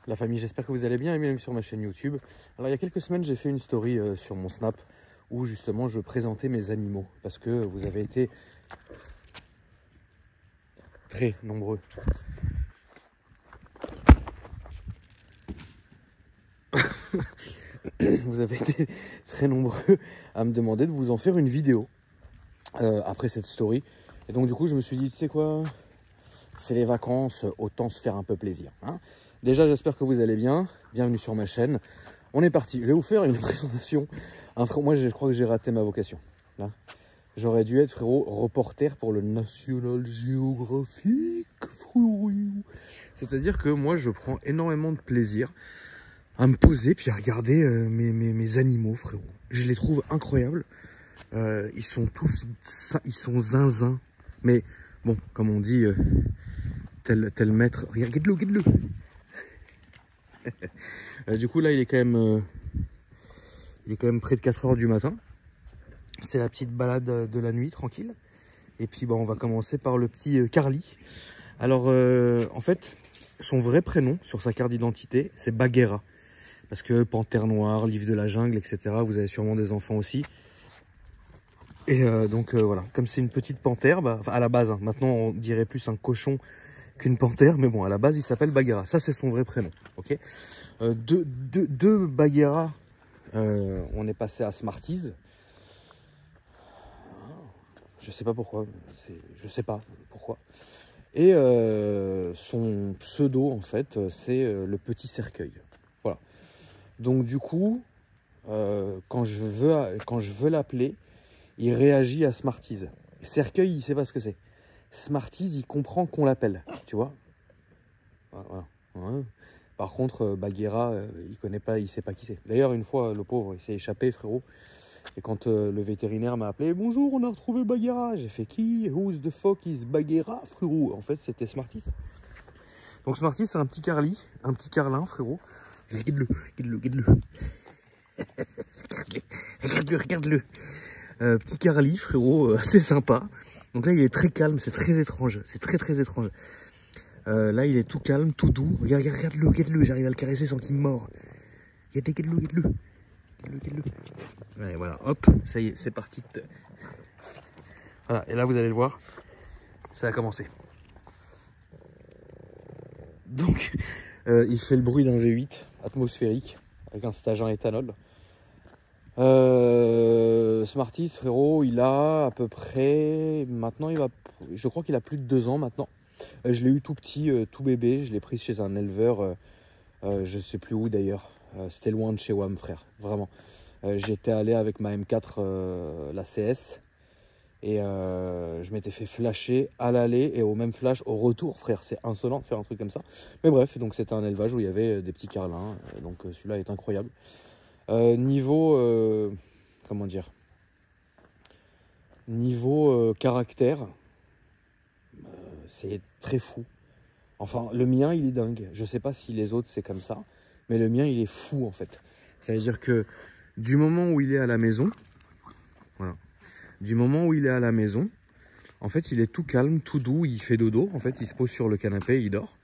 La famille, j'espère que vous allez bien et même sur ma chaîne YouTube. Alors il y a quelques semaines, j'ai fait une story sur mon Snap où justement je présentais mes animaux parce que vous avez été très nombreux. Vous avez été très nombreux à me demander de vous en faire une vidéo après cette story. Et donc du coup, je me suis dit, tu sais quoi, c'est les vacances, autant se faire un peu plaisir. Hein. Déjà, j'espère que vous allez bien. Bienvenue sur ma chaîne. On est parti. Je vais vous faire une présentation. Moi, je crois que j'ai raté ma vocation. J'aurais dû être, frérot, reporter pour le National Geographic, frérot. C'est-à-dire que moi, je prends énormément de plaisir à me poser puis à regarder mes animaux, frérot. Je les trouve incroyables. Ils sont tous, ils sont zinzins. Mais bon, comme on dit, tel maître. Regarde-le, regarde-le. Du coup, là, il est quand même près de 4 h du matin. C'est la petite balade de la nuit, tranquille. Et puis, bah, on va commencer par le petit Carly. Alors, en fait, son vrai prénom sur sa carte d'identité, c'est Bagheera. Parce que Panthère Noire, Livre de la Jungle, etc. Vous avez sûrement des enfants aussi. Et donc, voilà. Comme c'est une petite panthère, bah, à la base, hein, maintenant, on dirait plus un cochon qu'une panthère. Mais bon, à la base, il s'appelle Bagheera. Ça, c'est son vrai prénom. Ok. Deux Bagheera, on est passé à Smarties. Je sais pas pourquoi. Je sais pas pourquoi. Et son pseudo, en fait, c'est le petit cercueil. Voilà. Donc, du coup, quand je veux l'appeler, il réagit à Smarties. Cercueil, il sait pas ce que c'est. Smarties, il comprend qu'on l'appelle. Tu vois. Voilà. Ouais. Par contre, Bagheera, il connaît pas, il sait pas qui c'est. D'ailleurs, une fois, le pauvre, il s'est échappé, frérot. Et quand le vétérinaire m'a appelé, bonjour, on a retrouvé Bagheera. J'ai fait qui? Who's the fuck is Bagheera, frérot? En fait, c'était Smarties. Donc Smarties, c'est un petit Carly, un petit Carlin, frérot. Regarde-le, regarde-le, regarde-le. Regarde-le, regarde-le. Petit Carly, frérot, assez sympa. Donc là, il est très calme, c'est très étrange. C'est très, très étrange. Là, il est tout calme, tout doux. Regarde-le, regarde-le. J'arrive à le caresser sans qu'il me mord. Regarde-le, regarde-le. Ouais, voilà, hop, ça y est, c'est parti. Voilà, et là, vous allez le voir, ça a commencé. Donc, il fait le bruit d'un V8 atmosphérique avec un stage en éthanol. Smarties, frérot, il a à peu près, maintenant, je crois qu'il a plus de 2 ans maintenant. Je l'ai eu tout petit, tout bébé, je l'ai pris chez un éleveur, je sais plus où d'ailleurs. C'était loin de chez WAM, frère, vraiment. J'étais allé avec ma M4, la CS, et je m'étais fait flasher à l'aller et au même flash au retour, frère. C'est insolent de faire un truc comme ça. Mais bref, donc c'était un élevage où il y avait des petits carlins, donc celui-là est incroyable. Niveau, comment dire, niveau caractère, c'est très fou. Enfin, le mien, il est dingue. Je sais pas si les autres, c'est comme ça. Mais le mien, il est fou, en fait. C'est-à-dire que du moment où il est à la maison, voilà, du moment où il est à la maison, en fait, il est tout calme, tout doux, il fait dodo. En fait, il se pose sur le canapé, il dort.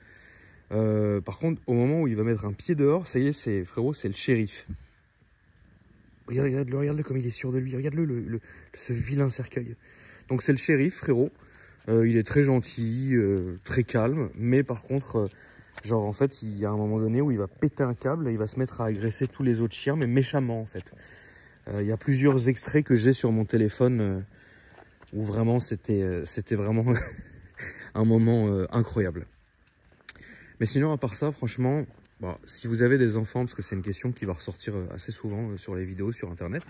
Par contre, au moment où il va mettre un pied dehors, ça y est, frérot, c'est le shérif. Regarde-le comme il est sûr de lui. Regarde-le, ce vilain cercueil. Donc, c'est le shérif, frérot. Il est très gentil, très calme. Mais par contre, genre, en fait, il y a un moment donné où il va péter un câble et il va se mettre à agresser tous les autres chiens, mais méchamment, en fait. Il y a plusieurs extraits que j'ai sur mon téléphone où vraiment, c'était vraiment un moment incroyable. Mais sinon, à part ça, franchement, bon, si vous avez des enfants, parce que c'est une question qui va ressortir assez souvent sur les vidéos sur Internet,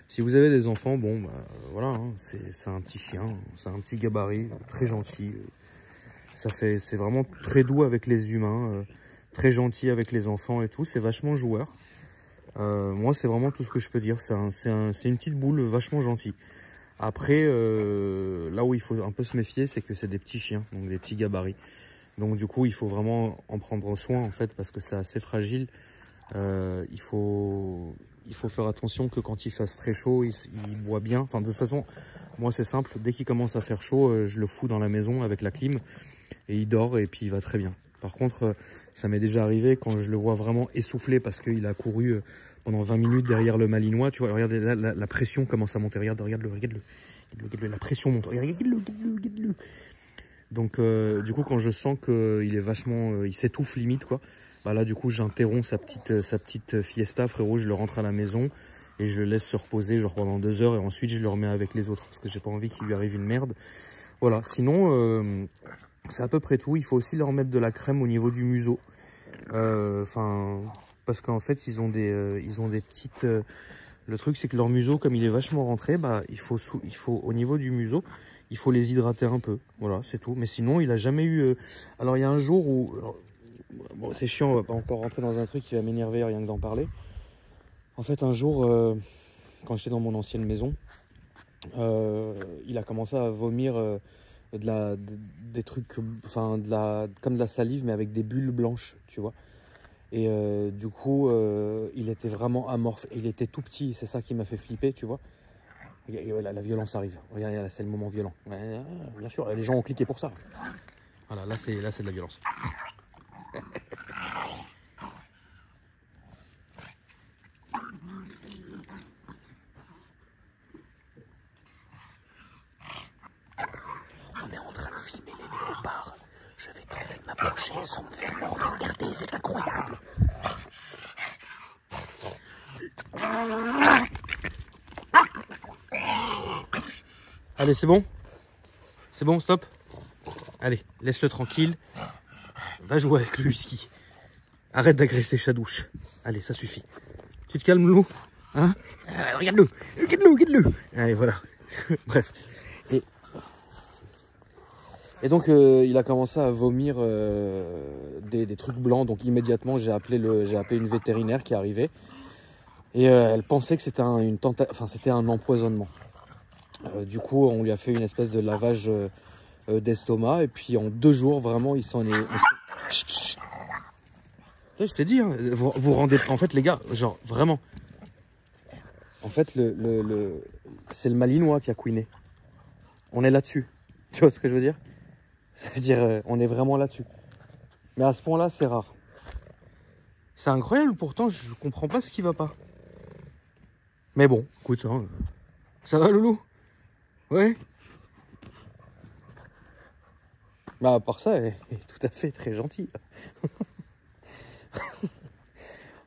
si vous avez des enfants, bon, bah, voilà, hein, c'est un petit chien, c'est un petit gabarit, très gentil. C'est vraiment très doux avec les humains, très gentil avec les enfants et tout, c'est vachement joueur. Moi, c'est vraiment tout ce que je peux dire, c'est une petite boule vachement gentille. Après, là où il faut un peu se méfier, c'est que c'est des petits chiens, donc des petits gabarits. Donc du coup, il faut vraiment en prendre soin, en fait, parce que c'est assez fragile. Il faut faire attention que quand il fasse très chaud, il boit bien. Enfin, de toute façon, moi, c'est simple. Dès qu'il commence à faire chaud, je le fous dans la maison avec la clim. Et il dort et puis il va très bien. Par contre, ça m'est déjà arrivé quand je le vois vraiment essoufflé parce qu'il a couru pendant 20 minutes derrière le Malinois. Tu vois, regardez là, la pression commence à monter. Regarde-le. La pression monte. Regarde-le. Donc, du coup, quand je sens qu'il est vachement... il s'étouffe limite, quoi. Bah là, du coup, j'interromps sa petite fiesta, frérot. Je le rentre à la maison et je le laisse se reposer genre pendant 2 heures. Et ensuite, je le remets avec les autres parce que j'ai pas envie qu'il lui arrive une merde. Voilà, sinon... c'est à peu près tout. Il faut aussi leur mettre de la crème au niveau du museau. Parce qu'en fait, ils ont des petites... le truc, c'est que leur museau, comme il est vachement rentré, bah, il faut au niveau du museau, il faut les hydrater un peu. Voilà, c'est tout. Mais sinon, il a jamais eu... Alors, il y a un jour où... bon, c'est chiant, on va pas encore rentrer dans un truc qui va m'énerver rien que d'en parler. En fait, un jour, quand j'étais dans mon ancienne maison, il a commencé à vomir... des trucs, enfin comme de la salive mais avec des bulles blanches, tu vois. Et du coup, il était vraiment amorphe, il était tout petit, c'est ça qui m'a fait flipper, tu vois. Et la violence arrive, regarde, c'est le moment violent. Bien sûr, les gens ont cliqué pour ça. Voilà, là c'est de la violence. On est en train de filmer les léopards. Je vais tenter de m'approcher sans me faire mordre. Regardez, c'est incroyable. Allez, c'est bon? C'est bon, stop? Allez, laisse-le tranquille. Va jouer avec le husky. Arrête d'agresser Chadouche. Allez, ça suffit. Tu te calmes, Loulou? Hein? Regarde-le. Regarde-le. Allez, voilà. Bref. Et donc, il a commencé à vomir des trucs blancs. Donc, immédiatement, j'ai appelé une vétérinaire qui est arrivée. Et elle pensait que c'était c'était un empoisonnement. Du coup, on lui a fait une espèce de lavage d'estomac. Et puis, en 2 jours, vraiment, il s'en est... Chut. Je t'ai dit, hein, vous rendez... En fait, les gars, genre, vraiment... En fait, c'est le Malinois qui a couiné. On est là-dessus. Tu vois ce que je veux dire? C'est-à-dire, on est vraiment là-dessus. Mais à ce point-là, c'est rare. C'est incroyable, pourtant, je comprends pas ce qui va pas. Mais bon, écoute, hein, ça va, Loulou? Ouais. Bah, à part ça, elle est tout à fait très gentille.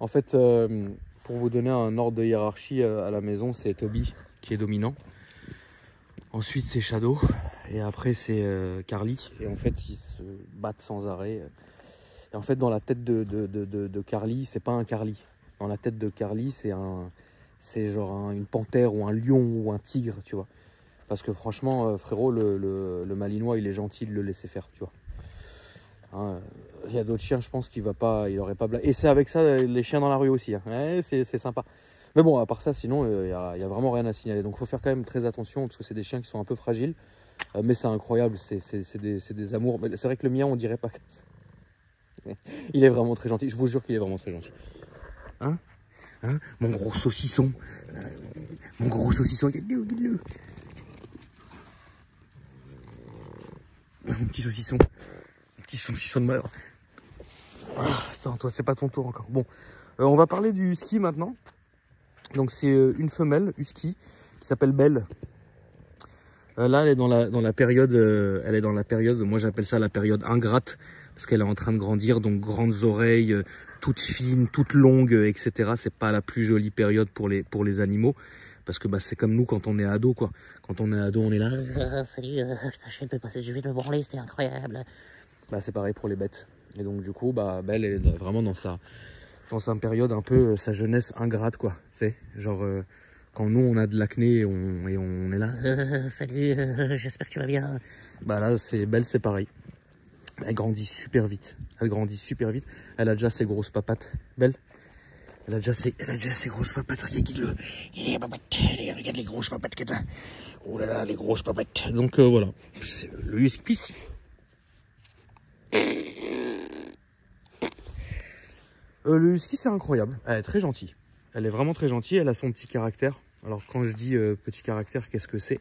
En fait, pour vous donner un ordre de hiérarchie à la maison, c'est Toby qui est dominant. Ensuite, c'est Shadow. Et après, c'est Carly. Et en fait, ils se battent sans arrêt. Et en fait, dans la tête de Carly, c'est pas un Carly. Dans la tête de Carly, c'est genre une panthère ou un lion ou un tigre, tu vois. Parce que franchement, frérot, le Malinois, il est gentil de le laisser faire, tu vois. Hein, il y a d'autres chiens, je pense qu'il aurait pas blagué. Et c'est avec ça, les chiens dans la rue aussi. Hein. Ouais, c'est sympa. Mais bon, à part ça, sinon, il y a vraiment rien à signaler. Donc, il faut faire quand même très attention parce que c'est des chiens qui sont un peu fragiles. Mais c'est incroyable, c'est des amours. Mais c'est vrai que le mien, on dirait pas comme ça. Il est vraiment très gentil. Je vous jure qu'il est vraiment très gentil. Hein? Mon gros saucisson. Mon gros saucisson. Regarde-le. Mon petit saucisson. Mon petit saucisson de malheur. Attends, toi, c'est pas ton tour encore. Bon, on va parler du husky maintenant. Donc, c'est une femelle husky qui s'appelle Belle. Là, elle est dans la période, moi j'appelle ça la période ingrate, parce qu'elle est en train de grandir, donc grandes oreilles, toutes fines, toutes longues, etc. C'est pas la plus jolie période pour les animaux, parce que bah, c'est comme nous quand on est ado, quoi. Quand on est ado, on est là. Salut, je vais me branler, c'était incroyable. Bah, c'est pareil pour les bêtes. Et donc du coup, bah, Belle est vraiment dans sa période un peu, sa jeunesse ingrate, quoi. Tu sais, genre... quand nous, on a de l'acné et on est là. Salut, j'espère que tu vas bien. Bah là, Belle, c'est pareil. Elle grandit super vite. Elle a déjà ses grosses papates. Belle. Elle a déjà ses grosses papates. Regarde-le. Regarde les grosses papates qu'elle a. Oh là là, les grosses papates. Donc voilà. C'est le husky. Le husky, c'est incroyable. Elle est très gentille. Elle est vraiment très gentille. Elle a son petit caractère. Alors, quand je dis petit caractère, qu'est-ce que c'est?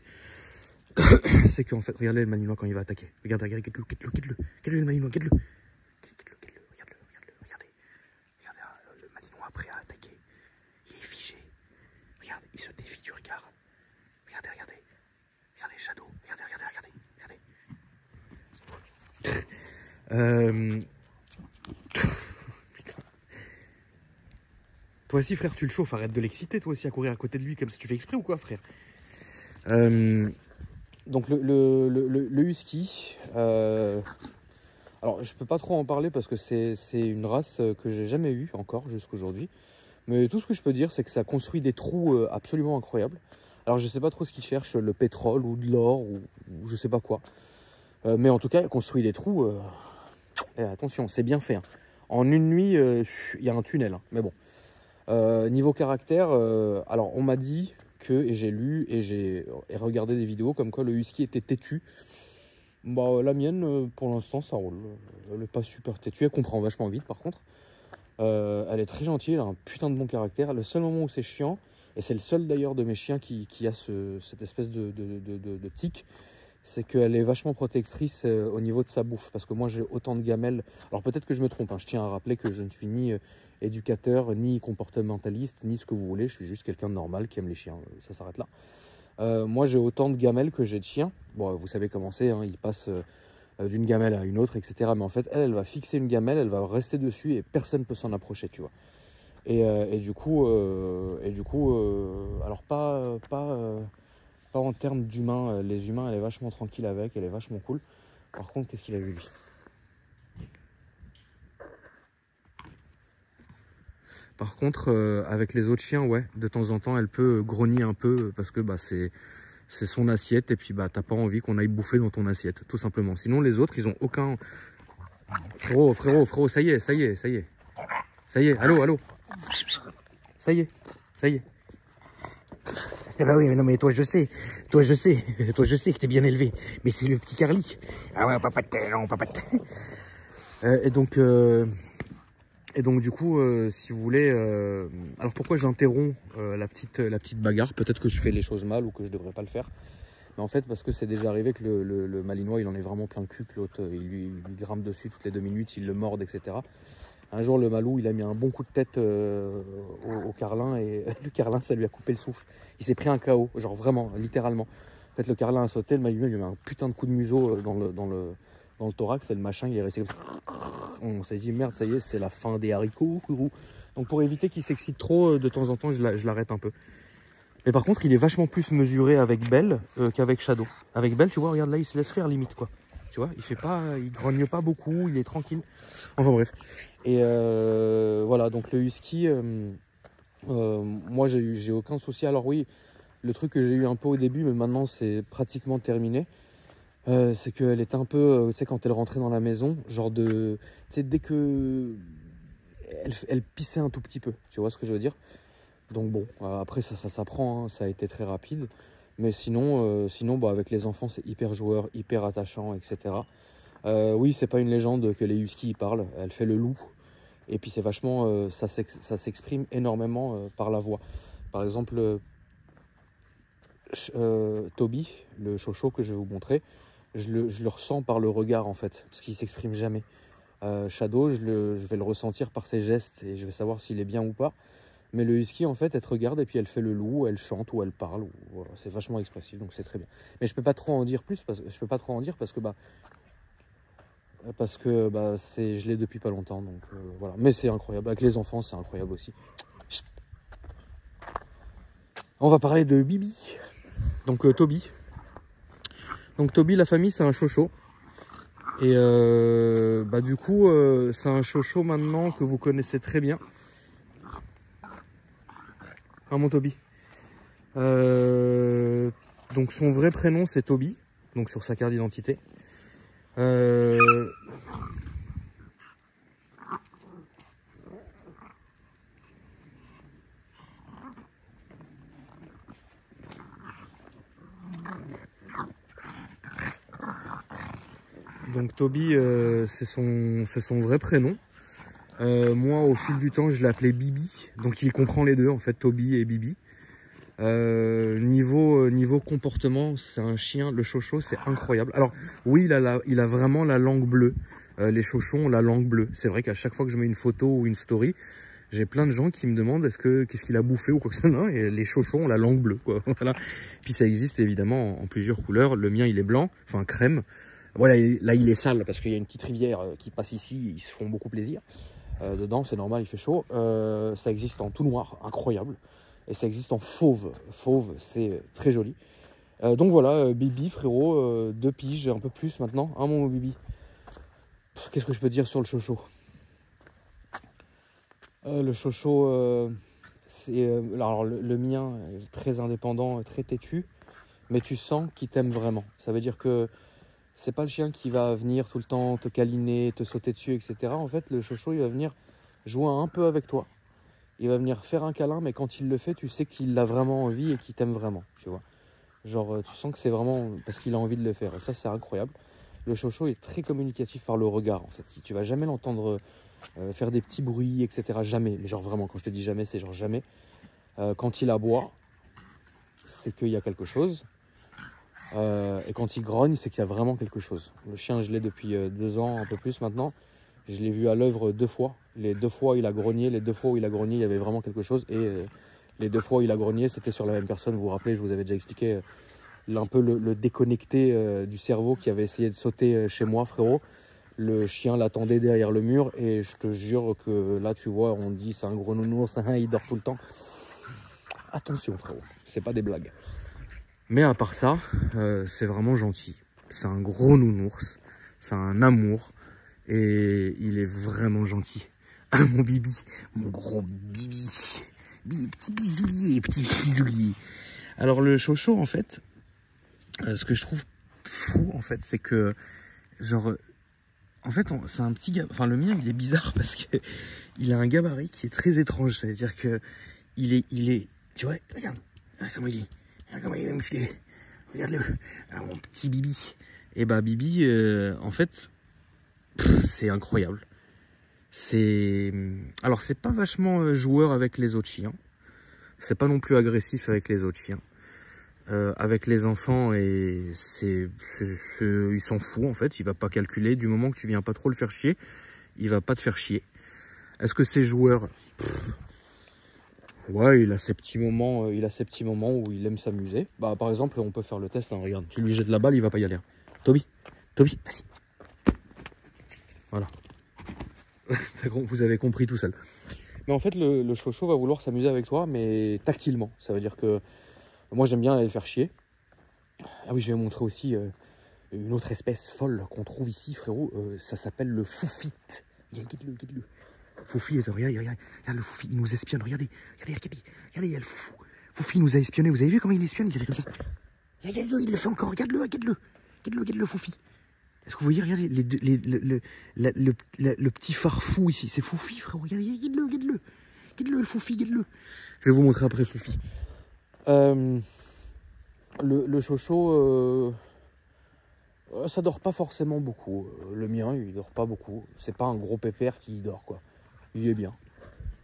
C'est qu'en fait, regardez le Malinois quand il va attaquer. Regarde-le le Malinois, regarde-le. Putain. Toi aussi, frère, tu le chauffes. Arrête de l'exciter, toi aussi, à courir à côté de lui, comme si tu fais exprès ou quoi, frère. Donc, le husky... alors, je peux pas trop en parler parce que c'est une race que j'ai jamais eue encore jusqu'à aujourd'hui. Mais tout ce que je peux dire, c'est que ça construit des trous absolument incroyables. Alors, je sais pas trop ce qu'ils cherchent, le pétrole ou de l'or ou je sais pas quoi. Mais en tout cas, il construit des trous. Et attention, c'est bien fait. Hein. En une nuit, il y a un tunnel. Hein. Mais bon. Niveau caractère, alors on m'a dit que, et j'ai lu et j'ai regardé des vidéos comme quoi le husky était têtu. Bah, la mienne, pour l'instant, ça roule. Elle n'est pas super têtue. Elle comprend vachement vite, par contre. Elle est très gentille. Elle a un putain de bon caractère. Le seul moment où c'est chiant, et c'est le seul d'ailleurs de mes chiens qui a cette espèce de tic, c'est qu'elle est vachement protectrice au niveau de sa bouffe. Parce que moi, j'ai autant de gamelles. Alors peut-être que je me trompe. Hein. Je tiens à rappeler que je ne suis ni éducateur, ni comportementaliste, ni ce que vous voulez. Je suis juste quelqu'un de normal qui aime les chiens. Ça s'arrête là. Moi, j'ai autant de gamelles que j'ai de chiens. Bon, vous savez comment c'est, hein, ils passent d'une gamelle à une autre, etc. Mais en fait, elle va fixer une gamelle, elle va rester dessus et personne ne peut s'en approcher, tu vois. Et du coup, alors pas en termes d'humains. Les humains, elle est vachement tranquille avec, elle est vachement cool. Par contre, qu'est-ce qu'il a vu lui? Par contre, avec les autres chiens, ouais, de temps en temps, elle peut grogner un peu parce que bah, c'est son assiette et puis bah, t'as pas envie qu'on aille bouffer dans ton assiette, tout simplement. Sinon, les autres, ils ont aucun... Frérot, ça y est. Ça y est, allô. Ça y est. Eh ben oui, mais non, mais toi je sais que t'es bien élevé. Mais c'est le petit Carly. Ah ouais, papate. Et donc du coup, si vous voulez... alors pourquoi j'interromps la petite bagarre? Peut-être que je fais les choses mal ou que je devrais pas le faire. Mais en fait, parce que c'est déjà arrivé que le malinois, il en est vraiment plein le cul, que l'autre, il lui grimpe dessus toutes les 2 minutes, il le morde, etc. Un jour, le malou, il a mis un bon coup de tête au carlin et le carlin, ça lui a coupé le souffle. Il s'est pris un KO, genre vraiment, littéralement. En fait, le carlin a sauté, le malinois, il lui a mis un putain de coup de museau dans le thorax et le machin, il est resté... On s'est dit, merde, ça y est, c'est la fin des haricots, frérot. Donc pour éviter qu'il s'excite trop, de temps en temps, je l'arrête un peu. Mais par contre, il est vachement plus mesuré avec Belle qu'avec Shadow. Avec Belle, tu vois, regarde là, il se laisse faire limite, quoi. Tu vois, il grogne pas beaucoup, il est tranquille. Enfin bref. Et voilà, donc le husky, moi j'ai aucun souci. Alors oui, le truc que j'ai eu un peu au début, mais maintenant c'est pratiquement terminé, c'est qu'elle était un peu, tu sais, quand elle rentrait dans la maison, genre de, tu sais, dès que elle pissait un tout petit peu, tu vois ce que je veux dire? Donc bon, après ça s'apprend, hein, ça a été très rapide. Mais sinon, bah, avec les enfants, c'est hyper joueur, hyper attachant, etc. Oui, c'est pas une légende que les huskies parlent. Elle fait le loup. Et puis c'est vachement, ça s'exprime énormément par la voix. Par exemple, Toby, le chocho que je vais vous montrer, je le ressens par le regard en fait, parce qu'il s'exprime jamais. Shadow, je vais le ressentir par ses gestes et je vais savoir s'il est bien ou pas. Mais le husky, en fait, elle te regarde et puis elle fait le loup, elle chante ou elle parle. Voilà, c'est vachement expressif, donc c'est très bien. Mais je peux pas trop en dire plus, parce que je l'ai depuis pas longtemps, donc voilà. Mais c'est incroyable. Avec les enfants, c'est incroyable aussi. Chut. On va parler de Bibi. Donc Toby. Donc Toby, la famille, c'est un chocho. Et du coup, c'est un chocho maintenant que vous connaissez très bien. Ah, mon Toby. Donc son vrai prénom c'est Toby, donc sur sa carte d'identité. Donc Toby, c'est son vrai prénom. Moi, au fil du temps, je l'ai appelé Bibi. Donc il comprend les deux, en fait, Toby et Bibi. Niveau comportement, c'est un chien, le chocho, c'est incroyable. Alors oui, il a vraiment la langue bleue. Les chochos ont la langue bleue. C'est vrai qu'à chaque fois que je mets une photo ou une story, j'ai plein de gens qui me demandent qu'est-ce qu'il a bouffé ou quoi que ce soit. Et les chochos ont la langue bleue, quoi. Voilà. Puis ça existe évidemment en plusieurs couleurs. Le mien, il est blanc, enfin crème. Voilà, là, il est sale parce qu'il y a une petite rivière qui passe ici. Ils se font beaucoup plaisir. Dedans, c'est normal, il fait chaud. Ça existe en tout noir, incroyable. Et ça existe en fauve. Fauve, c'est très joli. Donc voilà, Bibi, frérot, 2 piges, un peu plus maintenant. Hein, mon Bibi. Qu'est-ce que je peux dire sur le chocho? Le chocho, c'est alors le mien est très indépendant, très têtu, mais tu sens qu'il t'aime vraiment. Ça veut dire que c'est pas le chien qui va venir tout le temps te câliner, te sauter dessus, etc. En fait, le chocho, il va venir jouer un peu avec toi. Il va venir faire un câlin, mais quand il le fait, tu sais qu'il a vraiment envie et qu'il t'aime vraiment, tu vois. Genre, tu sens que c'est vraiment parce qu'il a envie de le faire. Et ça, c'est incroyable. Le chocho est très communicatif par le regard, en fait. Tu vas jamais l'entendre faire des petits bruits, etc. Jamais. Mais genre vraiment, quand je te dis jamais, c'est genre jamais. Quand il aboie, c'est qu'il y a quelque chose. Et quand il grogne, c'est qu'il y a vraiment quelque chose. Le chien, je l'ai depuis 2 ans, un peu plus maintenant. Je l'ai vu à l'œuvre 2 fois. Les 2 fois, il a grogné. Les 2 fois où il a grogné, il y avait vraiment quelque chose. Et les 2 fois où il a grogné, c'était sur la même personne. Vous vous rappelez, je vous avais déjà expliqué un peu le déconnecté du cerveau qui avait essayé de sauter chez moi, frérot. Le chien l'attendait derrière le mur. Et je te jure que là, tu vois, on dit c'est un gros nounours, il dort tout le temps. Attention, frérot, c'est pas des blagues. Mais à part ça, c'est vraiment gentil. C'est un gros nounours. C'est un amour. Et il est vraiment gentil. Ah, mon Bibi. Mon gros Bibi. Petit bisoulier, petit bisoulier. Alors, le chocho, en fait, ce que je trouve fou, en fait, c'est que, genre, en fait, c'est un petit gars. Enfin, le mien, il est bizarre parce que il a un gabarit qui est très étrange. C'est-à-dire que il est, tu vois, regarde comment il est. Regarde comment il est musclé. Regarde-le. Ah, mon petit Bibi. Et bah, Bibi, en fait, c'est incroyable. Alors, c'est pas vachement joueur avec les autres chiens. C'est pas non plus agressif avec les autres chiens. Avec les enfants, et il s'en fout en fait. Il va pas calculer. Du moment que tu viens pas trop le faire chier, il va pas te faire chier. Est-ce que c'est joueur? Ouais, il a ses petits moments. Il a ses petits moments où il aime s'amuser. Bah, par exemple, on peut faire le test. Hein, regarde, tu lui jettes la balle, il va pas y aller. Hein. Toby, vas-y. Voilà. Vous avez compris tout seul. Mais en fait, le chocho va vouloir s'amuser avec toi, mais tactilement. Ça veut dire que moi, j'aime bien aller le faire chier. Ah oui, je vais vous montrer aussi une autre espèce folle qu'on trouve ici, frérot. Ça s'appelle le foufite. Regarde-le. Foufi, regarde le Foufi, il nous espionne. Regardez, il y a le Foufou. Foufi nous a espionné. Vous avez vu comment il espionne? Il fait comme ça. Regarde-le, il le fait encore. Regarde-le, Foufi. Est-ce que vous voyez, regardez, le petit farfou ici. C'est Foufi, frérot. Regarde-le. Regarde-le, le Foufi, regarde-le. Je vais vous montrer après Foufi. Le chocho, ça dort pas forcément beaucoup. Le mien, il dort pas beaucoup. C'est pas un gros pépère qui dort, quoi. Il est bien.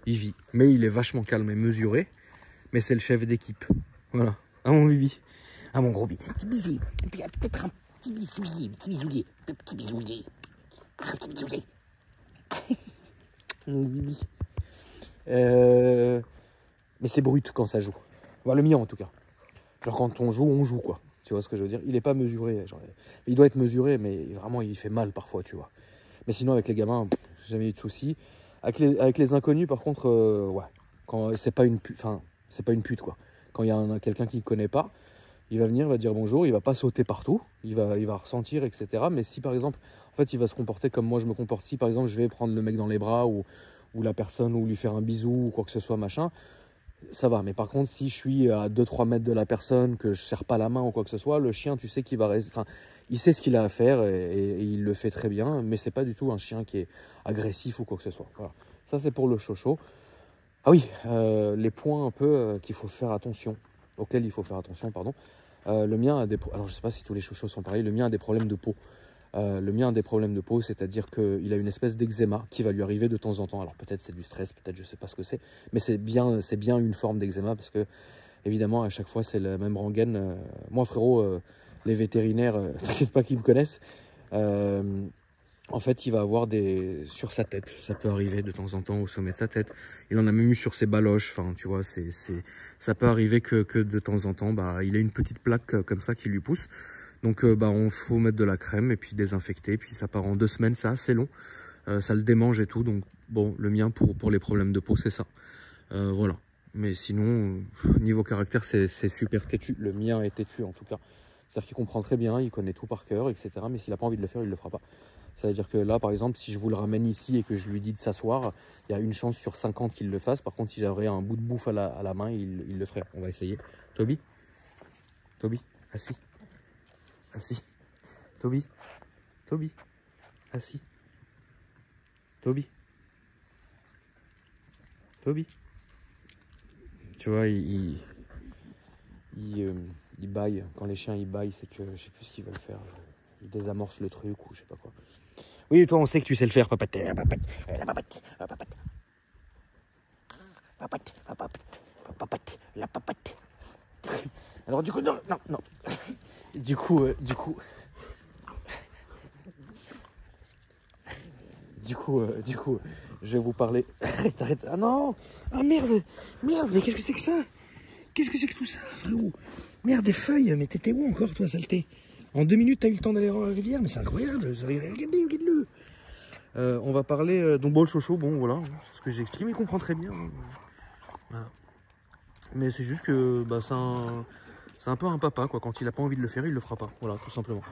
Il vit. Mais il est vachement calme et mesuré. Mais c'est le chef d'équipe. Voilà. Ah, mon Bibi. Ah, mon gros Bibi. Petit bisou. Peut-être un petit bisoulier. Petit bisoulier. Mon Bibi. Mais c'est brut quand ça joue. Enfin, le mien, en tout cas. Genre, quand on joue, quoi. Tu vois ce que je veux dire? Il est pas mesuré. Genre, il doit être mesuré, mais vraiment, il fait mal parfois, tu vois. Mais sinon, avec les gamins, jamais eu de soucis. Avec les inconnus, par contre, ouais. Quand c'est pas une pute, quoi. Quand il y a quelqu'un qui ne connaît pas, il va venir, il va dire bonjour, il va pas sauter partout, il va ressentir, etc. Mais si, par exemple, en fait, il va se comporter comme moi je me comporte. Si, par exemple, je vais prendre le mec dans les bras ou la personne, ou lui faire un bisou, ou quoi que ce soit, machin, ça va. Mais par contre, si je suis à 2-3 mètres de la personne, que je serre pas la main ou quoi que ce soit, le chien, tu sais qu'il va rester... Enfin, il sait ce qu'il a à faire et il le fait très bien, mais c'est pas du tout un chien qui est agressif ou quoi que ce soit. Voilà. Ça, c'est pour le chocho. Ah oui, les points un peu auxquels il faut faire attention, pardon. Le mien a alors je sais pas si tous les chochos sont pareils, le mien a des problèmes de peau. C'est-à-dire qu'il a une espèce d'eczéma qui va lui arriver de temps en temps. Alors peut-être c'est du stress, peut-être je sais pas ce que c'est, mais c'est bien une forme d'eczéma parce que évidemment à chaque fois c'est la même rengaine. Moi frérot, les vétérinaires, t'inquiète pas qu'ils me connaissent. En fait, il va avoir sur sa tête. Ça peut arriver de temps en temps au sommet de sa tête. Il en a même eu sur ses baloches. Enfin, tu vois, ça peut arriver que de temps en temps, bah, il a une petite plaque comme ça qui lui pousse. Donc faut mettre de la crème et puis désinfecter. Puis ça part en 2 semaines, c'est assez long. Ça le démange et tout. Donc bon, le mien pour les problèmes de peau, c'est ça. Voilà. Mais sinon, niveau caractère, c'est super têtu. Le mien est têtu en tout cas. C'est-à-dire qu'il comprend très bien, il connaît tout par cœur, etc. Mais s'il n'a pas envie de le faire, il ne le fera pas. C'est-à-dire que là, par exemple, si je vous le ramène ici et que je lui dis de s'asseoir, il y a une chance sur 50 qu'il le fasse. Par contre, si j'aurais un bout de bouffe à la main, il le ferait. On va essayer. Toby, assis. Assis. Toby, assis. Toby. Tu vois, il baille. Quand les chiens ils baillent, c'est que je sais plus ce qu'ils veulent faire. Ils désamorcent le truc ou je sais pas quoi. Oui, toi, on sait que tu sais le faire, papate. La papate. Alors, du coup, non. Du coup, je vais vous parler. Arrête. Ah non. Ah merde, mais qu'est-ce que c'est que ça? Qu'est-ce que c'est que tout ça, frérot? Merde, des feuilles, mais t'étais où encore, toi, saleté? En 2 minutes, t'as eu le temps d'aller dans la rivière, mais c'est incroyable. Regarde-le. On va parler donc bon, le chocho, bon voilà, c'est ce que j'explique, mais il comprend très bien. Voilà. Mais c'est juste que c'est un peu un papa quoi. Quand il a pas envie de le faire, il le fera pas. Voilà, tout simplement.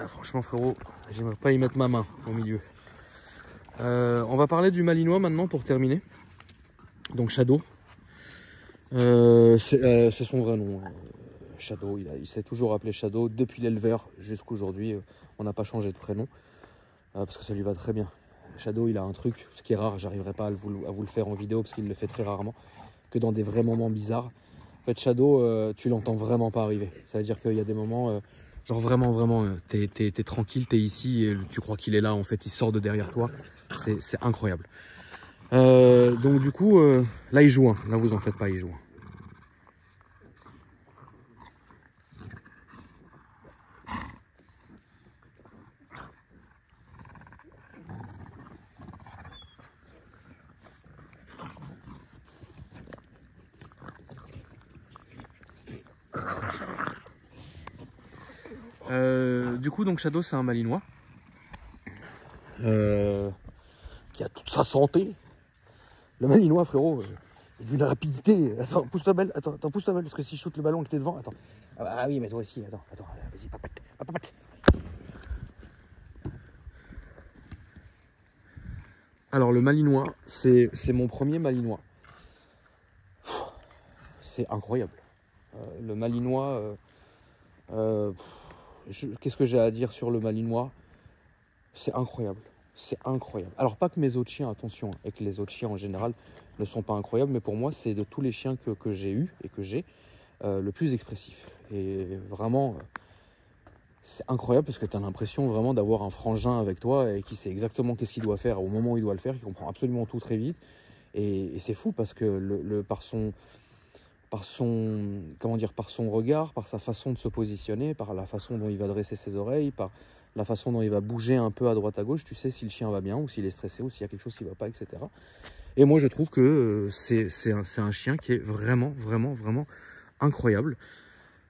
Franchement frérot, j'aimerais pas y mettre ma main au milieu. On va parler du malinois maintenant pour terminer. Donc Shadow. C'est son vrai nom. Shadow, il s'est toujours appelé Shadow depuis l'éleveur jusqu'aujourd'hui. On n'a pas changé de prénom parce que ça lui va très bien. Shadow, il a un truc, ce qui est rare, j'arriverai pas à vous le faire en vidéo parce qu'il le fait très rarement, que dans des vrais moments bizarres. En fait, Shadow, tu l'entends vraiment pas arriver. Ça veut dire qu'il y a des moments, genre vraiment, t'es tranquille, t'es ici et tu crois qu'il est là. En fait, il sort de derrière toi. C'est incroyable. Donc du coup, là il joue. Là, vous en faites pas, il joue. Du coup, donc Shadow, c'est un malinois qui a toute sa santé. Le malinois, frérot, d'une rapidité. Attends, pousse-toi belle. Attends, pousse-toi belle, parce que si je shoot le ballon et que t'es devant, attends. Ah oui, mais toi aussi, attends, vas-y, papate. Alors, le malinois, c'est mon premier malinois. C'est incroyable. Le malinois, qu'est-ce que j'ai à dire sur le malinois? C'est incroyable. C'est incroyable. Alors pas que mes autres chiens, attention, et que les autres chiens en général ne sont pas incroyables, mais pour moi c'est de tous les chiens que j'ai eu et que j'ai le plus expressif. Et vraiment, c'est incroyable parce que tu as l'impression vraiment d'avoir un frangin avec toi et qui sait exactement qu'est-ce qu'il doit faire au moment où il doit le faire, qui comprend absolument tout très vite. Et c'est fou parce que par son regard, par sa façon de se positionner, par la façon dont il va dresser ses oreilles, par la façon dont il va bouger un peu à droite à gauche, tu sais si le chien va bien ou s'il est stressé ou s'il y a quelque chose qui ne va pas, etc. Et moi je trouve que c'est un chien qui est vraiment incroyable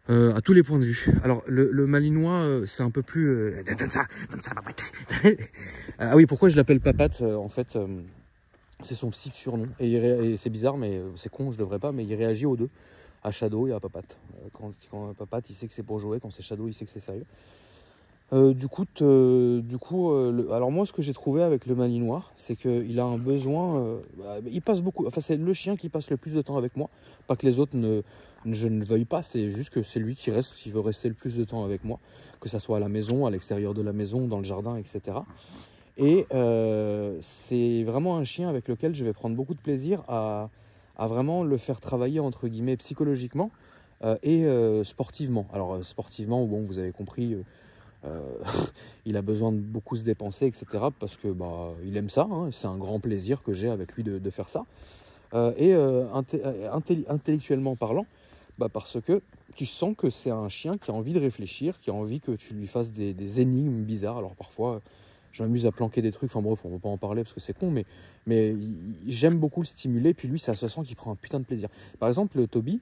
à tous les points de vue. Alors le malinois c'est un peu plus... Donne ça, papate. Ah oui, pourquoi je l'appelle papate en fait c'est son petit surnom. Et c'est bizarre, mais c'est con, je devrais pas, mais il réagit aux deux. À Shadow et à Papate. Quand Papate, il sait que c'est pour jouer. Quand c'est Shadow, il sait que c'est sérieux. Alors moi, ce que j'ai trouvé avec le malinois, c'est qu'il a un besoin... il passe beaucoup... Enfin, c'est le chien qui passe le plus de temps avec moi. Pas que les autres je ne veuille pas, c'est juste que c'est lui qui veut rester le plus de temps avec moi. Que ça soit à la maison, à l'extérieur de la maison, dans le jardin, etc. Et c'est vraiment un chien avec lequel je vais prendre beaucoup de plaisir à vraiment le faire travailler entre guillemets psychologiquement et sportivement. Alors sportivement, bon, vous avez compris, il a besoin de beaucoup se dépenser, etc. Parce que il aime ça, hein, c'est un grand plaisir que j'ai avec lui de faire ça. Intellectuellement parlant, parce que tu sens que c'est un chien qui a envie de réfléchir, qui a envie que tu lui fasses des énigmes bizarres. Alors parfois... je m'amuse à planquer des trucs. Enfin bref, on va pas en parler parce que c'est con, mais j'aime beaucoup le stimuler. Puis lui, ça se sent qu'il prend un putain de plaisir. Par exemple, le Toby,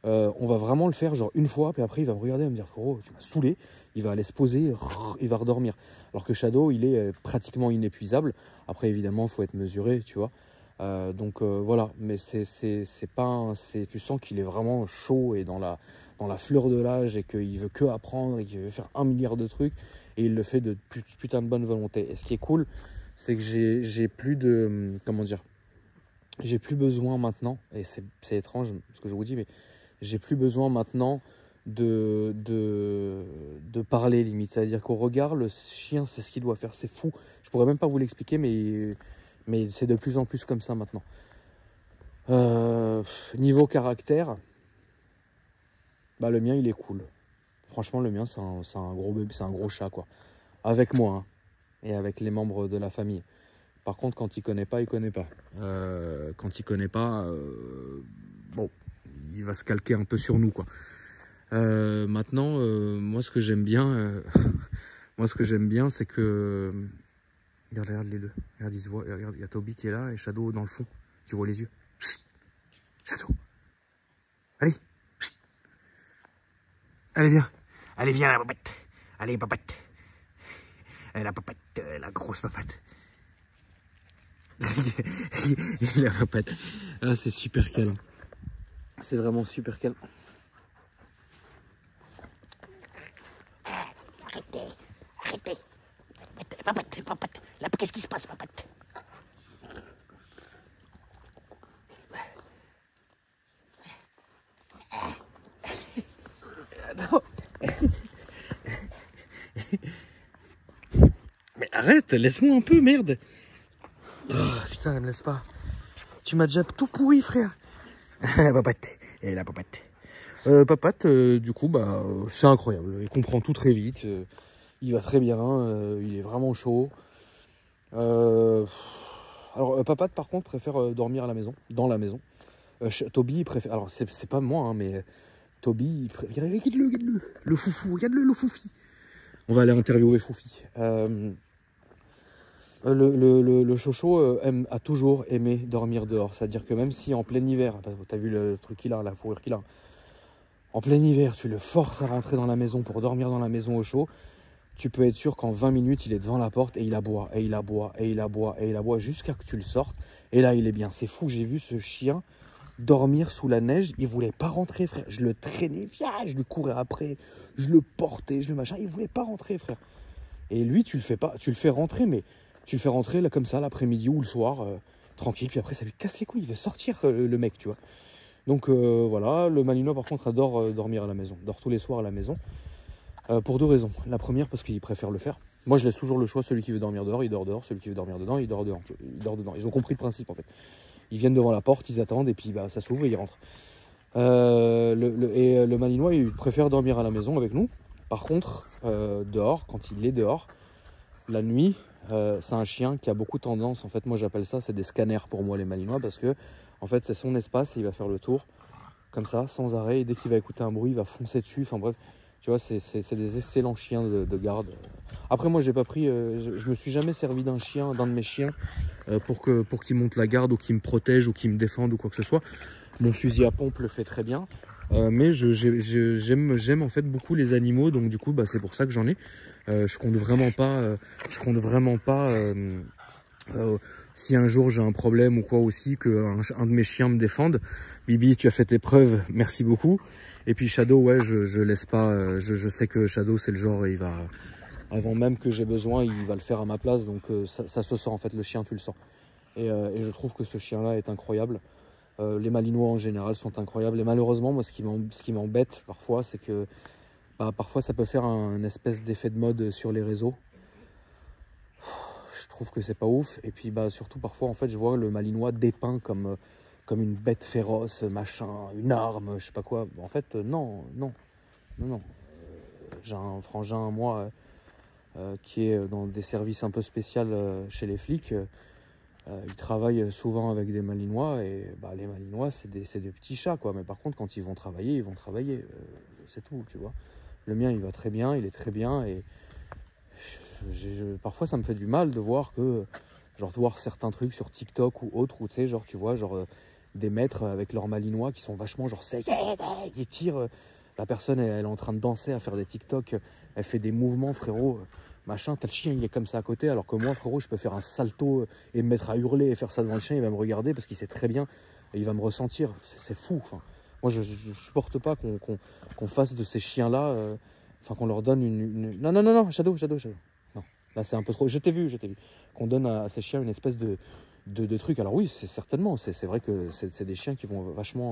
on va vraiment le faire genre une fois, puis après il va me regarder et me dire frérot, tu m'as saoulé. Il va aller se poser, il va redormir. Alors que Shadow, il est pratiquement inépuisable. Après, évidemment, il faut être mesuré, tu vois. Donc voilà, mais c'est pas, tu sens qu'il est vraiment chaud et dans la fleur de l'âge et qu'il veut que apprendre et qu'il veut faire 1 milliard de trucs et il le fait de putain de bonne volonté. Et ce qui est cool, c'est que j'ai plus de, comment dire, j'ai plus besoin maintenant, et c'est étrange ce que je vous dis, mais j'ai plus besoin maintenant de parler limite. C'est-à-dire qu'au regard, le chien, c'est ce qu'il doit faire. C'est fou. Je pourrais même pas vous l'expliquer, mais c'est de plus en plus comme ça maintenant. Niveau caractère, bah le mien il est cool. Franchement, le mien c'est un gros bébé, c'est un gros chat quoi. Avec moi hein, et avec les membres de la famille. Par contre, quand il connaît pas, il connaît pas. Quand il connaît pas, bon, il va se calquer un peu sur nous quoi. Maintenant, moi ce que j'aime bien, c'est que regarde les deux. Regarde, ils se voient. Regarde, il y a Toby qui est là et Shadow dans le fond. Tu vois les yeux. Chut. Shadow. Allez. Chut. Allez, viens. Allez, viens, la papette. Allez, papette. La papette, la grosse papette. La papette. Ah, c'est super câlin. C'est vraiment super câlin. Arrêtez, arrêtez. Papette, papette. Là, qu'est-ce qui se passe, papette? Mais arrête, laisse-moi un peu, merde. Oh, putain, elle me laisse pas. Tu m'as déjà tout pourri, frère. Papette. Et la papette. Papate, du coup, bah, c'est incroyable. Il comprend tout très vite. Il va très bien. Il est vraiment chaud. Alors, Papate, par contre, préfère dormir à la maison, dans la maison. Toby, il préfère. Alors, c'est pas moi, hein, mais Toby, regarde-le. Le foufou, regarde-le, le foufi. On va aller interviewer Foufi. Le chocho a toujours aimé dormir dehors. C'est-à-dire que même si en plein hiver, t'as vu le truc qu'il a, la fourrure qu'il a, en plein hiver, tu le forces à rentrer dans la maison pour dormir dans la maison au chaud, tu peux être sûr qu'en 20 minutes, il est devant la porte et il aboie, et il aboie, et il aboie, et il aboie jusqu'à que tu le sortes. Et là, il est bien. C'est fou, j'ai vu ce chien dormir sous la neige. Il voulait pas rentrer, frère. Je le traînais, viens, je lui courais après, je le portais, je le machin. Il voulait pas rentrer, frère. Et lui, tu le fais pas, tu le fais rentrer, mais tu le fais rentrer là comme ça l'après-midi ou le soir, tranquille. Puis après, ça lui casse les couilles. Il veut sortir le mec, tu vois. Donc voilà, le Malinois par contre adore dormir à la maison, dort tous les soirs à la maison, pour 2 raisons. La première parce qu'il préfère le faire. Moi je laisse toujours le choix, celui qui veut dormir dehors, il dort dehors, celui qui veut dormir dedans, il dort dehors, il dort dedans. Ils ont compris le principe en fait. Ils viennent devant la porte, ils attendent et puis bah, ça s'ouvre et ils rentrent. Le Malinois il préfère dormir à la maison avec nous. Par contre, dehors, quand il est dehors, la nuit, c'est un chien qui a beaucoup tendance, en fait moi j'appelle ça, c'est des scanners pour moi les Malinois, parce que en fait c'est son espace et il va faire le tour comme ça, sans arrêt, et dès qu'il va écouter un bruit, il va foncer dessus, enfin bref, tu vois, c'est des excellents chiens de garde. Après moi j'ai pas pris, je me suis jamais servi d'un de mes chiens, pour qu'il monte la garde ou qu'il me protège ou qu'il me défende ou quoi que ce soit. Mon fusil à pompe le fait très bien. Mais j'aime en fait beaucoup les animaux, donc du coup bah, c'est pour ça que j'en ai. Je compte vraiment pas, si un jour j'ai un problème ou quoi aussi, qu'un de mes chiens me défende. Bibi, tu as fait tes preuves, merci beaucoup. Et puis Shadow, ouais, je laisse pas, je sais que Shadow c'est le genre, il va, avant même que j'ai besoin, il va le faire à ma place, donc ça se sent en fait, le chien tu le sens. Et je trouve que ce chien là est incroyable. Les Malinois en général sont incroyables et malheureusement moi ce qui m'embête parfois c'est que bah, parfois ça peut faire un espèce d'effet de mode sur les réseaux. Je trouve que c'est pas ouf et puis bah, surtout parfois en fait je vois le Malinois dépeint comme une bête féroce, machin, une arme, je sais pas quoi. En fait non. J'ai un frangin moi qui est dans des services un peu spéciaux chez les flics. Ils travaillent souvent avec des Malinois et bah, les Malinois c'est des petits chats quoi, mais par contre quand ils vont travailler, c'est tout, tu vois. Le mien il va très bien, il est très bien et parfois ça me fait du mal de voir que, genre de voir certains trucs sur TikTok ou autre, où tu sais, genre tu vois, genre des maîtres avec leurs malinois qui sont vachement genre secs, ils tirent, la personne elle est en train de danser, à faire des TikTok, elle fait des mouvements, frérot, machin, t'as le chien il est comme ça à côté, alors que moi, frérot, je peux faire un salto et me mettre à hurler et faire ça devant le chien, il va me regarder parce qu'il sait très bien, et il va me ressentir, c'est fou, enfin. Moi, je supporte pas qu'on fasse de ces chiens-là, enfin qu'on leur donne une... Non, non, non, non, Shadow. Non, là c'est un peu trop... Je t'ai vu. Qu'on donne à ces chiens une espèce de truc. Alors oui, c'est certainement, c'est vrai que c'est des chiens qui vont vachement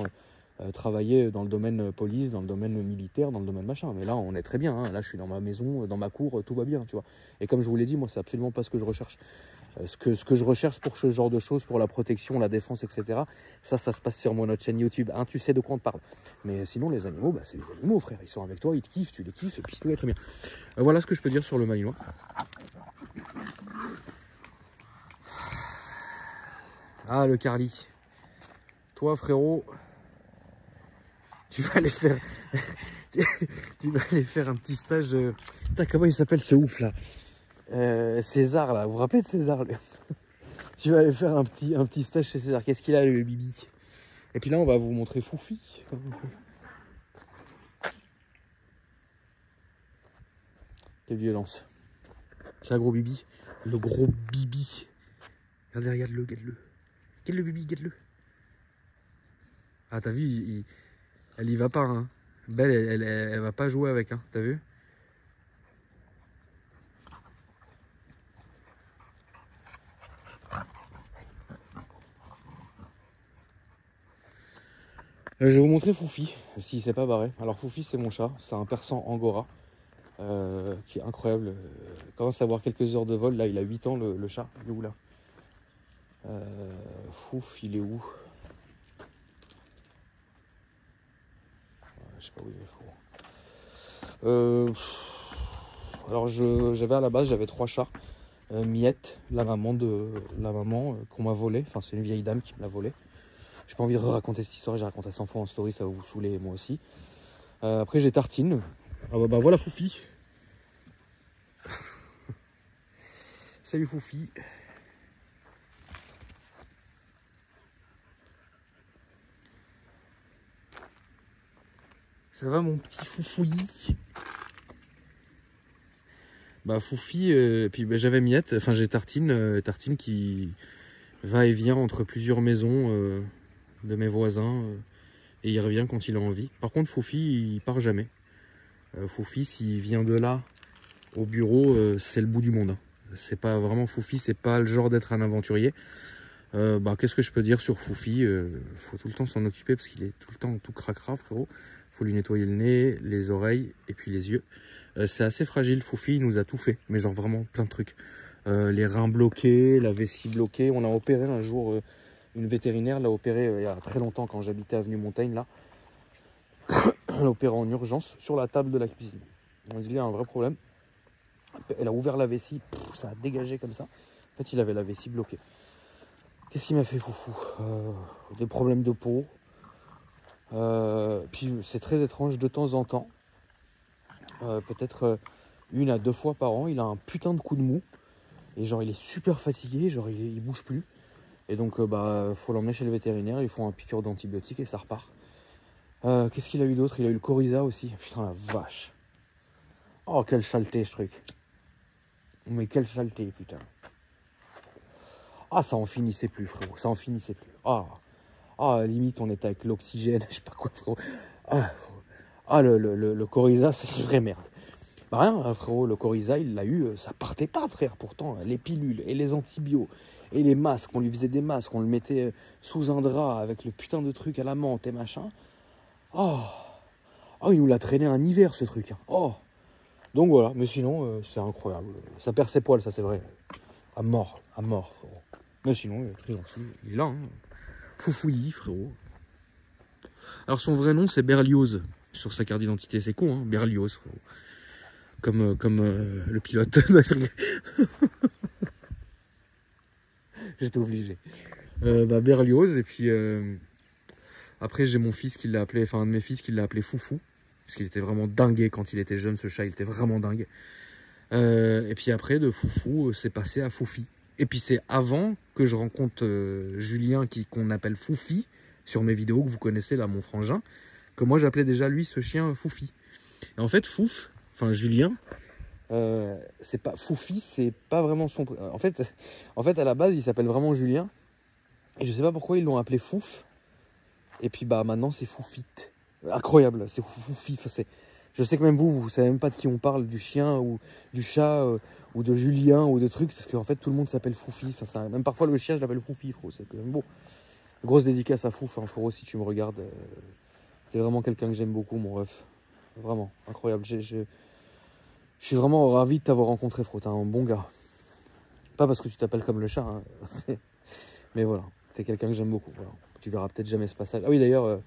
travailler dans le domaine police, dans le domaine militaire, dans le domaine machin. Mais là, on est très bien, hein. Là, je suis dans ma maison, dans ma cour, tout va bien, tu vois. Et comme je vous l'ai dit, moi, c'est absolument pas ce que je recherche. Ce que je recherche pour ce genre de choses, pour la protection, la défense, etc. Ça se passe sur notre chaîne YouTube. Hein, tu sais de quoi on te parle. Mais sinon, les animaux, bah, c'est les animaux, frère. Ils sont avec toi, ils te kiffent, tu les kiffes, et puis tout va très bien. Voilà ce que je peux dire sur le malinois. Ah, le Carly. Toi, frérot, tu vas aller faire... tu vas aller faire un petit stage... Putain, comment il s'appelle ce ouf, là? César, là, vous vous rappelez de César, lui? Tu vas aller faire un petit stage chez César. Qu'est-ce qu'il a, le Bibi? Et puis là, on va vous montrer Foufi. Quelle violence. C'est un gros Bibi. Le gros Bibi. Regardez, regarde-le, regarde-le. Regarde-le, Bibi, regarde-le. Ah, t'as vu, elle y va pas, hein. Belle, elle va pas jouer avec, hein. T'as vu? Je vais vous montrer Foufi, s'il s'est pas barré. Alors Foufi, c'est mon chat, c'est un persan angora, qui est incroyable. Il commence à avoir quelques heures de vol, là il a 8 ans le chat. Il est où là? Fouf, il est où? Je sais pas où il est. Alors j'avais à la base, j'avais 3 chats. Miette, la maman qu'on m'a volée, enfin c'est une vieille dame qui me l'a volée. J'ai pas envie de raconter cette histoire, j'ai raconté 100 fois en story, ça va vous saouler, moi aussi. Après j'ai Tartine. Ah bah voilà Foufi. Salut Foufi. Ça va mon petit foufouillis? Bah Foufi, puis bah, j'avais Miette, enfin j'ai Tartine, Tartine qui va et vient entre plusieurs maisons de mes voisins et il revient quand il a envie. Par contre Foufi il part jamais. Foufi s'il vient de là au bureau c'est le bout du monde. C'est pas vraiment Foufi, c'est pas le genre d'être un aventurier. Bah, qu'est-ce que je peux dire sur Foufi? Faut tout le temps s'en occuper parce qu'il est tout le temps tout cracra, frérot. Faut lui nettoyer le nez, les oreilles et puis les yeux. C'est assez fragile, Foufi, il nous a tout fait, mais genre vraiment plein de trucs. Les reins bloqués, la vessie bloquée. On a opéré un jour, une vétérinaire l'a opéré il y a très longtemps quand j'habitais avenue Montaigne là. Elle l'a opéré en urgence sur la table de la cuisine. On dit qu'il y a un vrai problème. Elle a ouvert la vessie, ça a dégagé comme ça. En fait, il avait la vessie bloquée. Qu'est-ce qui m'a fait foufou? Des problèmes de peau. Puis c'est très étrange, de temps en temps, peut-être 1 à 2 fois par an, il a un putain de coup de mou. Et genre il est super fatigué, genre il bouge plus. Et donc bah faut l'emmener chez le vétérinaire, ils font un piqûre d'antibiotiques et ça repart. Qu'est-ce qu'il a eu d'autre? Il a eu le coryza aussi. Putain la vache. Oh quelle saleté ce truc. Mais quelle saleté putain. Ah ça en finissait plus frérot, ça en finissait plus. Ah limite on était avec l'oxygène, je sais pas quoi frérot. Le coryza c'est une vraie merde. Bah rien frérot, le coryza il l'a eu, ça partait pas frère. Pourtant les pilules et les antibiotiques et les masques, on lui faisait des masques, on le mettait sous un drap avec le putain de truc à la menthe et machin. Oh il nous l'a traîné un hiver ce truc. Oh. Donc voilà, mais sinon c'est incroyable. Ça perd ses poils, ça c'est vrai. À mort frérot. Mais sinon, il est très gentil. Il est là, hein. Foufouillis, frérot. Alors, son vrai nom, c'est Berlioz. Sur sa carte d'identité, c'est con, hein. Berlioz, frérot. Comme le pilote. J'étais obligé. Berlioz, et puis... après, j'ai mon fils qui l'a appelé... Enfin, un de mes fils qui l'a appelé Foufou. Parce qu'il était vraiment dingué quand il était jeune, ce chat. Il était vraiment dingue. Et puis après, de Foufou, c'est passé à Foufi. Et puis c'est avant que je rencontre Julien, qu'on appelle Foufi, sur mes vidéos que vous connaissez là, mon frangin, que moi j'appelais déjà lui ce chien Foufi. Et en fait, Fouf, enfin Julien, c'est pas Foufi, c'est pas vraiment son. En fait, à la base, il s'appelle vraiment Julien. Et je sais pas pourquoi ils l'ont appelé Fouf. Et puis bah maintenant c'est Foufite. Incroyable, c'est Foufi. Enfin, je sais que même vous savez même pas de qui on parle, du chien ou du chat ou de Julien ou de trucs, parce qu'en fait tout le monde s'appelle Foufi. Enfin, même parfois le chien je l'appelle Foufi, frérot, c'est quand même beau. Grosse dédicace à Fouf, hein, frérot, si tu me regardes. T'es vraiment quelqu'un que j'aime beaucoup, mon ref. Vraiment, incroyable. Je suis vraiment ravi de t'avoir rencontré, frérot. T'es un bon gars. Pas parce que tu t'appelles comme le chat, hein. Mais voilà, t'es quelqu'un que j'aime beaucoup. Voilà. Tu verras peut-être jamais ce passage. Ah oui, d'ailleurs,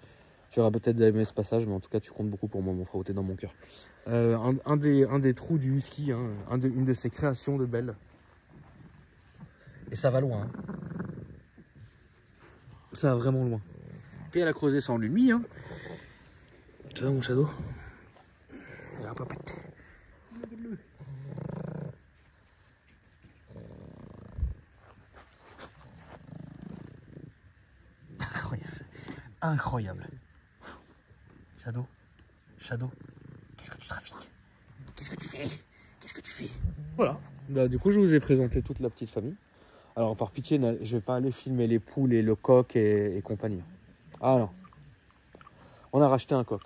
tu verras peut-être jamais ce passage, mais en tout cas, tu comptes beaucoup pour moi, mon frérot. T'es dans mon cœur. Un des trous du husky, hein, une de ses créations de Belle. Et ça va loin. Hein. Ça va vraiment loin. Et elle a creusé ça en lui, hein. Ça va, mon shadow? Et là, papette. Regarde-le. Incroyable. Incroyable. Shadow, qu'est-ce que tu trafiques? Qu'est-ce que tu fais? Qu'est-ce que tu fais? Voilà. Bah, du coup, je vous ai présenté toute la petite famille. Alors, par pitié, je vais pas aller filmer les poules et le coq et compagnie. Ah non. On a racheté un coq.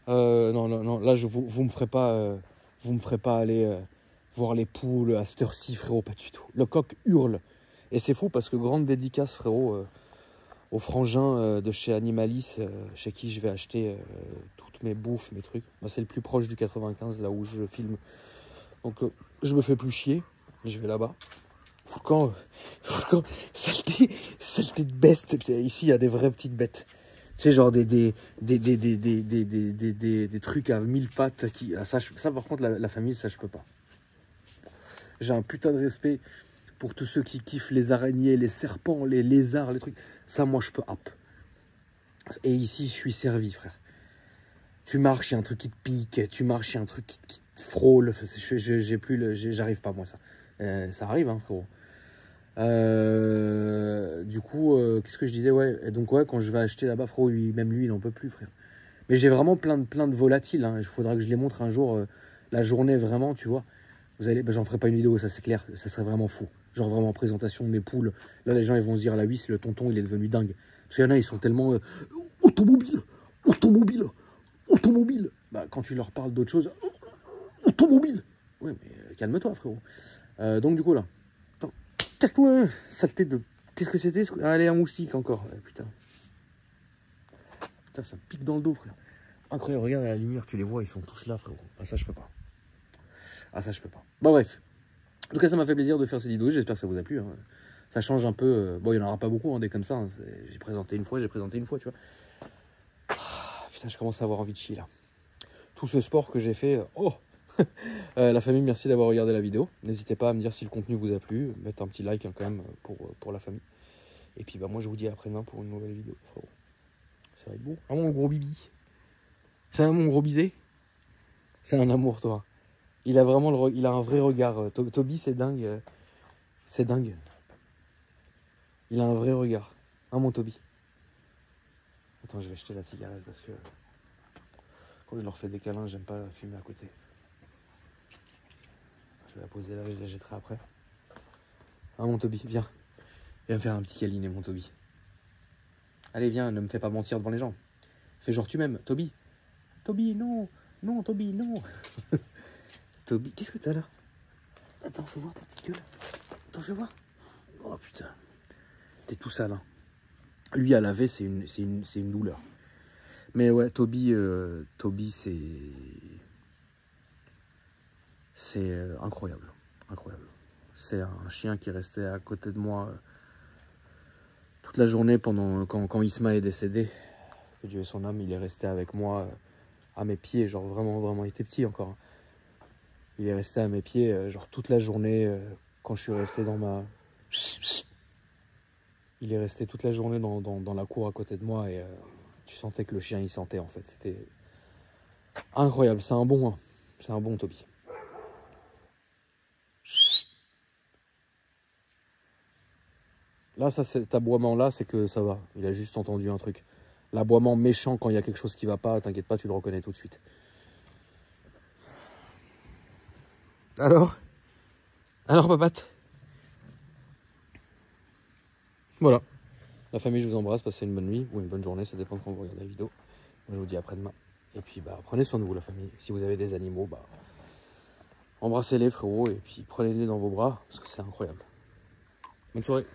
Non. Là, vous me ferez pas aller voir les poules à cette heure-ci, frérot, pas du tout. Le coq hurle. Et c'est fou parce que grande dédicace, frérot, au frangin de chez Animalis, chez qui je vais acheter toutes mes bouffes, mes trucs. Moi, c'est le plus proche du 95, là où je filme. Donc, je me fais plus chier. Je vais là-bas. Foucan, saleté de bête. Ici, il y a des vraies petites bêtes. Tu sais, genre des trucs à 1000 pattes. Ça, par contre, la famille, ça, je peux pas. J'ai un putain de respect pour tous ceux qui kiffent les araignées, les serpents, les lézards, les trucs. Ça, moi, je peux hop. Et ici, je suis servi, frère. Tu marches, il y a un truc qui te pique. Tu marches, il y a un truc qui te frôle. J'arrive pas, moi, ça. Ça arrive, hein, frérot. Du coup, qu'est-ce que je disais? Ouais, et donc, ouais, quand je vais acheter là-bas, frérot, même lui, il n'en peut plus, frère. Mais j'ai vraiment plein de volatiles. Hein. Il faudra que je les montre un jour, la journée, vraiment, tu vois. J'en ferai pas une vidéo, ça c'est clair, ça serait vraiment fou. Genre vraiment présentation de mes poules. Là, les gens, ils vont se dire, la huisse, le tonton, il est devenu dingue. Parce qu'il y en a, ils sont tellement automobile. Bah, quand tu leur parles d'autre chose, automobile. Ouais, mais calme-toi, frérot. Donc, du coup, là, attends, teste-toi, saleté de. Qu'est-ce que c'était? Allez, un moustique encore. Putain, ça me pique dans le dos, frère. Incroyable, regarde à la lumière, tu les vois, ils sont tous là, frérot. Ah, ça, je peux pas. Bon, bref. En tout cas, ça m'a fait plaisir de faire cette vidéo. J'espère que ça vous a plu. Hein. Ça change un peu. Bon, il n'y en aura pas beaucoup, hein, des comme ça. Hein. J'ai présenté une fois, tu vois. Ah, putain, je commence à avoir envie de chier, là. Tout ce sport que j'ai fait. Oh la famille, merci d'avoir regardé la vidéo. N'hésitez pas à me dire si le contenu vous a plu. Mettez un petit like, hein, quand même, pour la famille. Et puis, bah, moi, je vous dis à après-demain pour une nouvelle vidéo. Frérot. Ça va être beau. Ah, mon gros bibi. C'est mon gros bisé. C'est un amour, toi. Il a vraiment il a un vrai regard. Toby, c'est dingue. C'est dingue. Il a un vrai regard. Hein, mon Toby? Attends, je vais jeter la cigarette parce que quand je leur fais des câlins, j'aime pas fumer à côté. Je vais la poser là et je la jetterai après. Hein, mon Toby, viens. Viens me faire un petit câlinet, mon Toby. Allez, viens, ne me fais pas mentir devant les gens. Fais genre tu m'aimes, Toby. Toby, non. Non, Toby, non. Toby, qu'est-ce que t'as là? Attends, fais voir ta petite gueule. Attends, fais voir. Oh putain. T'es tout sale. Hein. Lui, à laver, c'est une douleur. Mais ouais, Toby, c'est incroyable. Incroyable. C'est un chien qui restait à côté de moi toute la journée quand Isma est décédé. Que Dieu ait son âme, il est resté avec moi à mes pieds. Genre vraiment, il était petit encore. Hein. Il est resté à mes pieds, genre toute la journée, quand je suis resté dans ma... Il est resté toute la journée dans la cour à côté de moi et Tu sentais que le chien il sentait en fait. C'était incroyable. C'est un bon, hein. C'est un bon Toby. Là, ça, cet aboiement-là, c'est que ça va. Il a juste entendu un truc. L'aboiement méchant, quand il y a quelque chose qui va pas, t'inquiète pas, tu le reconnais tout de suite. Alors, papate. Voilà. La famille, je vous embrasse. Passez une bonne nuit ou une bonne journée. Ça dépend de quand vous regardez la vidéo. Moi, je vous dis après-demain. Et puis, prenez soin de vous, la famille. Si vous avez des animaux, embrassez-les, frérot. Et puis, prenez-les dans vos bras parce que c'est incroyable. Bonne soirée.